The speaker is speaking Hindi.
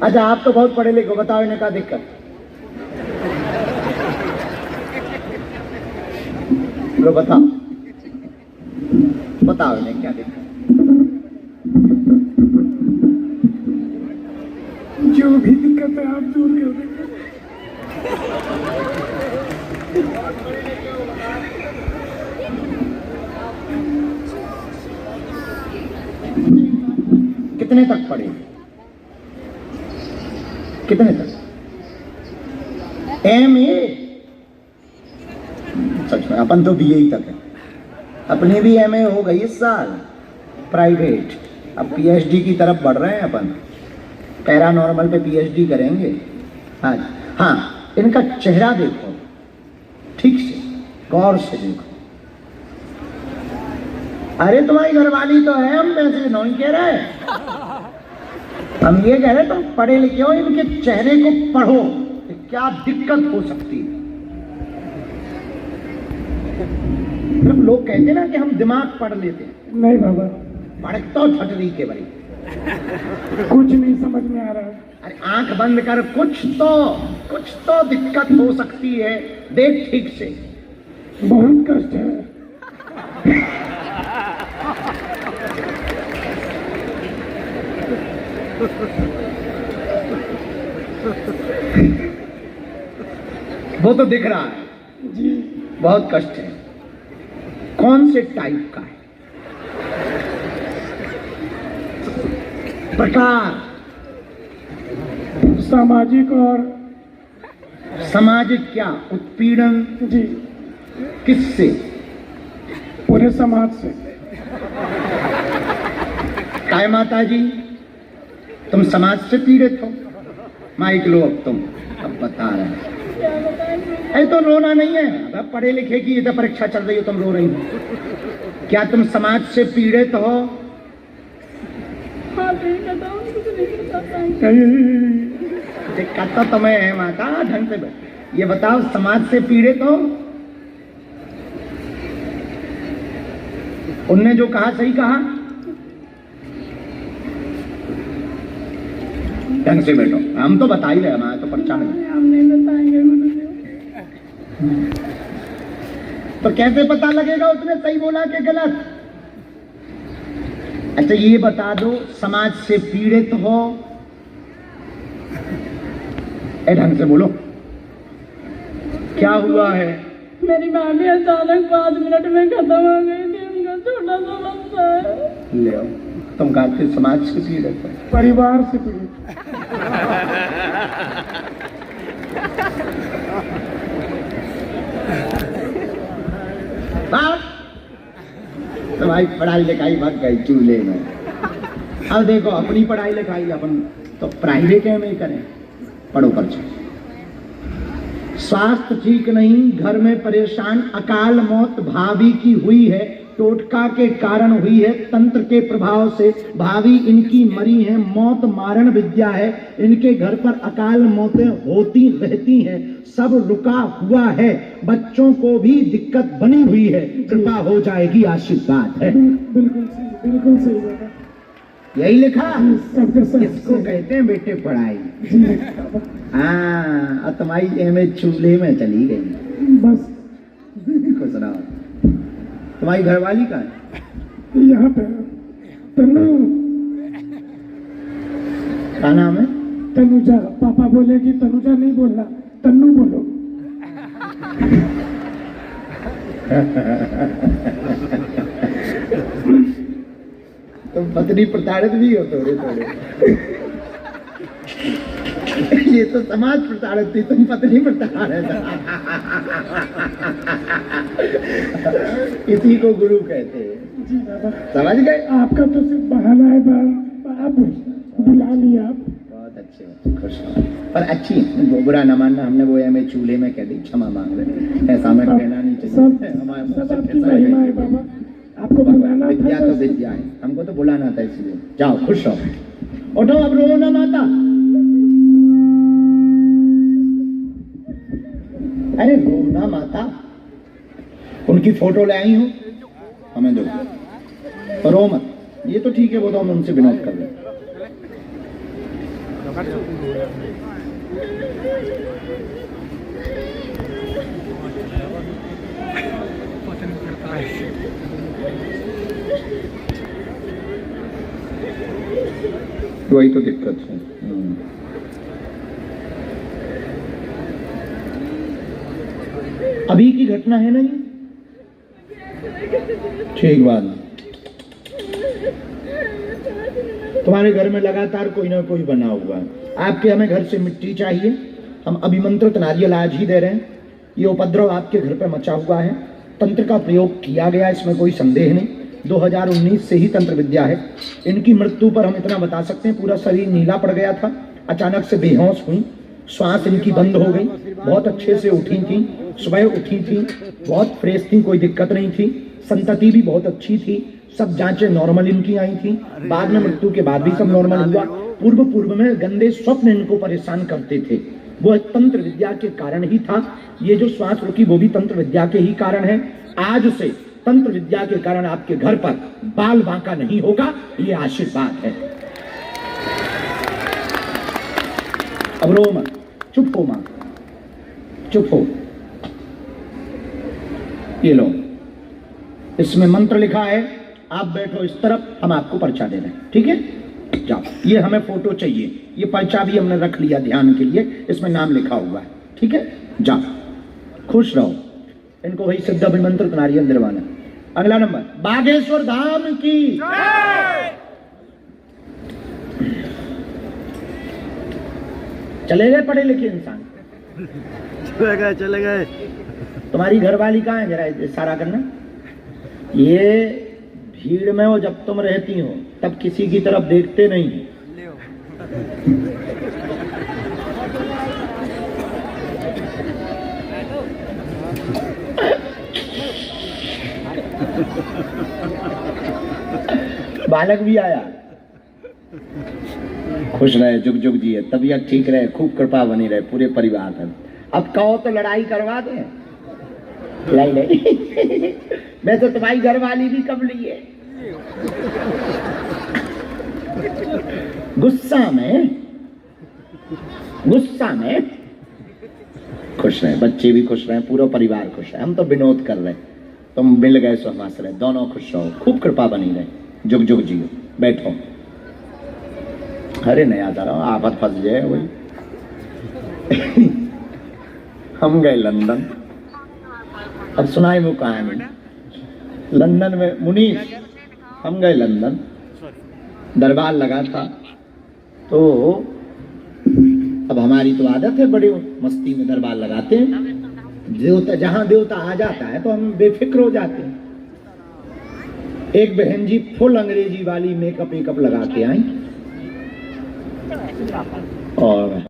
अच्छा आप तो बहुत पढ़े लिखे, बताओ इन्हें क्या दिक्कत? लो बताओ, बताओ इन्हें क्या दिक्कत? जो भी दिक्कत है आप दूर कर देंगे। कितने तक पढ़े? कितने तक? MA? सच में अपन तो BA तक है। अपनी भी MA हो गई इस साल प्राइवेट, अब PhD की तरफ बढ़ रहे हैं अपन, पैरानॉर्मल पे PhD करेंगे। हाँ हाँ, इनका चेहरा देखो ठीक से, गौर से देखो। अरे तुम्हारी घरवाली तो है, हम वैसे नहीं कह रहे, हम ये कह रहे तुम पढ़े लिखे हो, इनके चेहरे को पढ़ो, क्या दिक्कत हो सकती है। मतलब लोग कहते हैं ना कि हम दिमाग पढ़ लेते हैं, नहीं बाबा, पढ़ तो ठटरी के बड़ी, कुछ नहीं समझ में आ रहा है। अरे आंख बंद कर, कुछ तो दिक्कत हो सकती है, देख ठीक से। बहुत कष्ट है। वो तो दिख रहा है जी, बहुत कष्ट है। कौन से टाइप का है? प्रकार सामाजिक और सामाजिक, क्या उत्पीड़न? जी, किससे? पूरे समाज से। काय माता जी, तुम समाज से पीड़ित हो? माइक लो अब तुम, अब बता रहे हैं। अरे तो रोना नहीं है, अब पढ़े लिखे की इधर परीक्षा चल रही हो, तुम रो रही हो। क्या तुम समाज से पीड़ित हो? हाँ, नहीं बताओ, कुछ नहीं बताता। दिक्कत तो तुम्हें है माता, ढंग से ये बताओ, समाज से पीड़ित हो? उनने जो कहा सही कहा? ढंग से बैठो, हम तो बता ही रहे, हमारा तो पर्चा नहीं। हम नहीं बताएंगे गुरुदेव। तो कैसे पता लगेगा उसने सही बोला कि गलत? अच्छा ये बता दो, समाज से पीड़ित हो? ढंग से बोलो, क्या हुआ है? मेरी माँ भी अचानक 5 मिनट में खत्म हो गई थी, उनका छोटा सा बच्चा है। ले आओ, तुम कहते समाज से पीड़ित हो? परिवार से पीड़ित। तुम्हारी पढ़ाई लिखाई भग गई चूल्हे में। अब देखो अपनी पढ़ाई लिखाई अपन तो प्राइवेट में करें, पढ़ो पर्चा। स्वास्थ्य ठीक नहीं, घर में परेशान, अकाल मौत भाभी की हुई है, टोटका के कारण हुई है, तंत्र के प्रभाव से भाभी इनकी मरी है, मौत मारण विद्या है, इनके घर पर अकाल मौतें होती रहती हैं, सब रुका हुआ है, बच्चों को भी दिक्कत बनी हुई है, कृपा हो जाएगी, आशीर्वाद है। बिल्कुल सही, बिल्कुल सही बाबा। यही लिखा, सब इसको कहते हैं बेटे पढ़ाई। हाँ, और तुम्हारी MA चूल्हे में चली गई बस। खुश रहो। तुम्हारी घरवाली का है? यहाँ पे तनु। क्या नाम है? तनुजा। पापा बोले कि तनुजा नहीं बोलना, तन्नू बोलो। तुम पत्नी प्रताड़ित भी हो थोड़े थोड़े। ये तो समाज प्रताड़ित थी, तुम पत्नी प्रताड़ित। इसी को गुरु कहते हैं। जी बाबा। समझ गए? आपका तो सिर्फ बहाना है, आप बुला लिया। आप बहुत अच्छे, खुश हो। पर अच्छी बुरा न मानना, हमने वो MA चूल्हे में कह दी, क्षमा मांग रहे, ऐसा मैं कहना नहीं चाहिए। सब आपकी महिमा है बाबा, आपको बुलाना था। विद्या तो विद्या है, हमको तो बुलाना था, इसलिए जाओ खुश हो। उठो, अब रो ना माता। अरे रो ना माता, उनकी फोटो ले आई हूँ, हमें दो, रो मत। ये तो ठीक है, वो तो हम उनसे विनोद कर रहे हैं। वही तो दिक्कत है। अभी की घटना है ना ये? ठीक बात। तुम्हारे घर में लगातार कोई ना कोई बना हुआ है। आपके हमें घर से मिट्टी चाहिए, हम अभिमंत्रित नारियल आज ही दे रहे हैं। ये उपद्रव आपके घर पे मचा हुआ है, तंत्र का प्रयोग किया गया, इसमें कोई संदेह नहीं। 2019 से ही तंत्र विद्या है। इनकी मृत्यु पर हम इतना बता सकते हैं, पूरा शरीर नीला पड़ गया था, अचानक से बेहोश हुई, श्वास इनकी बंद हो गई, बहुत अच्छे से उठी थी, सुबह उठी थी, बहुत फ्रेश थी, कोई दिक्कत नहीं थी, संतति भी बहुत अच्छी थी, सब जांचें नॉर्मल इनकी आई थी। बाद में मृत्यु के बाद भी सब नॉर्मल हुआ। पूर्व में गंदे स्वप्न इनको परेशान करते थे, वो तंत्र विद्या के कारण ही था। ये जो श्वास रुकी वो भी तंत्र विद्या के ही कारण है। आज से तंत्र विद्या के कारण आपके घर पर बाल बांका नहीं होगा, ये आशीर्वाद है। अब रो मत, चुप हो मां, चुप हो। ये लो, इसमें मंत्र लिखा है, आप बैठो इस तरफ, हम आपको पर्चा दे रहे हैं, ठीक है? जाओ, ये हमें फोटो चाहिए, ये पर्चा भी हमने रख लिया ध्यान के लिए, इसमें नाम लिखा हुआ है, ठीक है? जाओ, खुश रहो। इनको वही सिद्ध अभिमंत्रित नारियल दिलवाना। अगला नंबर, बागेश्वर धाम की चले गए पढ़े लिखे इंसान, चले गए। तुम्हारी घरवाली कहाँ है? जरा इशारा करना। ये भीड़ में हो, जब तुम रहती हो तब किसी की तरफ देखते नहीं। बालक भी आया, खुश रहे, जुग जुग जिए, तबीयत ठीक रहे, खूब कृपा बनी रहे पूरे परिवार में। अब कहो तो लड़ाई करवा दे, मैं तो तुम्हारी घरवाली भी कब ली है। गुस्सा में खुश रहे, बच्चे भी खुश रहे, पूरा परिवार खुश है। हम तो विनोद कर रहे, तुम मिल गए सो हंस रहे, दोनों खुश रहो, खूब कृपा बनी रहे, जुग जुग जियो। बैठो। अरे नहीं आता रहो, आफत फंस जाए वही। हम गए लंदन, अब सुनाई वो कहानी। लंदन में मुनीष, हम गए लंदन, दरबार लगा था, तो अब हमारी तो आदत है, बड़े मस्ती में दरबार लगाते हैं। देवता, जहां देवता आ जाता है तो हम बेफिक्र हो जाते हैं। एक बहन जी फुल अंग्रेजी वाली मेकअप लगा के आई और